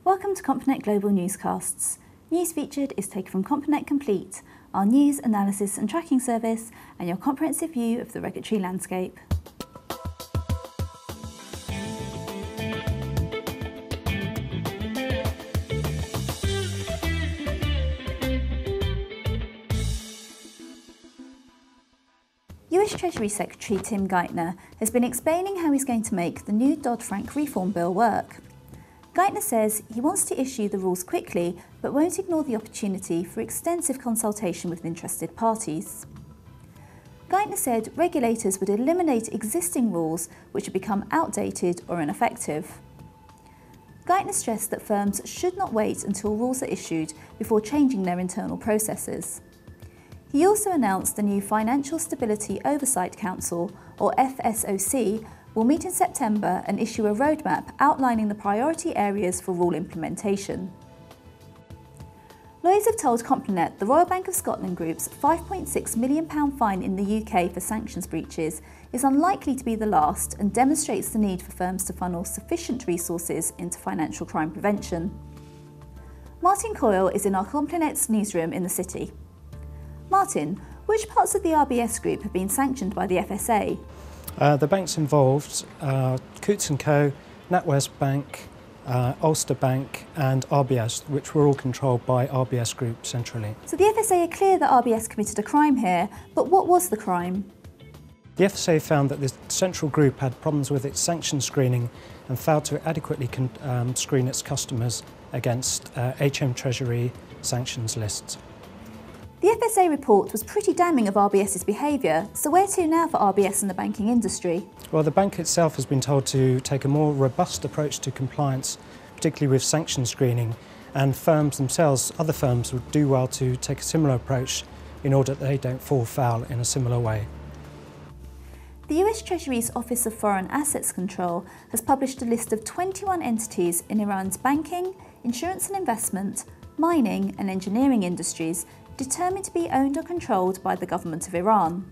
Welcome to Complinet Global Newscasts. News featured is taken from Complinet Complete, our news, analysis and tracking service, and your comprehensive view of the regulatory landscape. US Treasury Secretary Tim Geithner has been explaining how he's going to make the new Dodd-Frank reform bill work. Geithner says he wants to issue the rules quickly, but won't ignore the opportunity for extensive consultation with interested parties. Geithner said regulators would eliminate existing rules which have become outdated or ineffective. Geithner stressed that firms should not wait until rules are issued before changing their internal processes. He also announced the new Financial Stability Oversight Council, or FSOC, will meet in September and issue a roadmap outlining the priority areas for rule implementation. Lawyers have told Complinet the Royal Bank of Scotland Group's £5.6 million fine in the UK for sanctions breaches is unlikely to be the last and demonstrates the need for firms to funnel sufficient resources into financial crime prevention. Martin Coyle is in our Complinet's newsroom in the City. Martin, which parts of the RBS Group have been sanctioned by the FSA? The banks involved are Coutts & Co, NatWest Bank, Ulster Bank and RBS, which were all controlled by RBS Group centrally. So the FSA are clear that RBS committed a crime here, but what was the crime? The FSA found that the central group had problems with its sanction screening and failed to adequately screen its customers against HM Treasury sanctions lists. The FSA report was pretty damning of RBS's behaviour, so where to now for RBS and the banking industry? Well, the bank itself has been told to take a more robust approach to compliance, particularly with sanction screening, and firms themselves, other firms, would do well to take a similar approach in order that they don't fall foul in a similar way. The US Treasury's Office of Foreign Assets Control has published a list of 21 entities in Iran's banking, insurance and investment, mining and engineering industries determined to be owned or controlled by the government of Iran.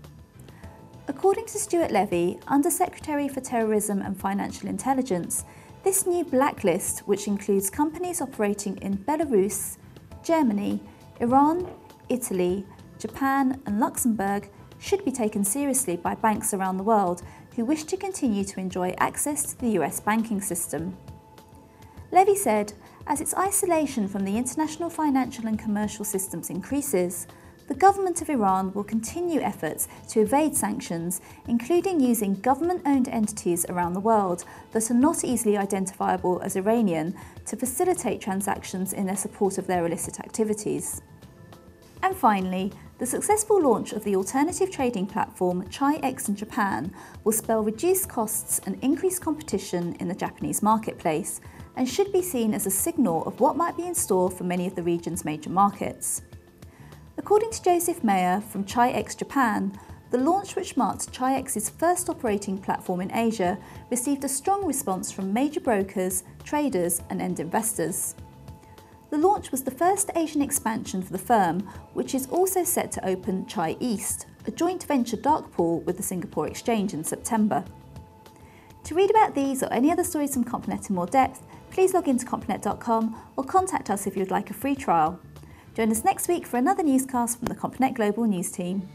According to Stuart Levy, Under-Secretary for Terrorism and Financial Intelligence, this new blacklist, which includes companies operating in Belarus, Germany, Iran, Italy, Japan and Luxembourg, should be taken seriously by banks around the world who wish to continue to enjoy access to the US banking system. Levy said, as its isolation from the international financial and commercial systems increases, the government of Iran will continue efforts to evade sanctions, including using government-owned entities around the world that are not easily identifiable as Iranian to facilitate transactions in their support of their illicit activities. And finally, the successful launch of the alternative trading platform Chi-X in Japan will spell reduced costs and increased competition in the Japanese marketplace, and should be seen as a signal of what might be in store for many of the region's major markets. According to Joseph Mayer from Chi-X Japan, the launch, which marked Chi-X's first operating platform in Asia, received a strong response from major brokers, traders and end investors. The launch was the first Asian expansion for the firm, which is also set to open Chi East, a joint venture dark pool with the Singapore Exchange in September. To read about these or any other stories from Complinet in more depth, please log into complinet.com or contact us if you would like a free trial. Join us next week for another newscast from the Complinet Global News team.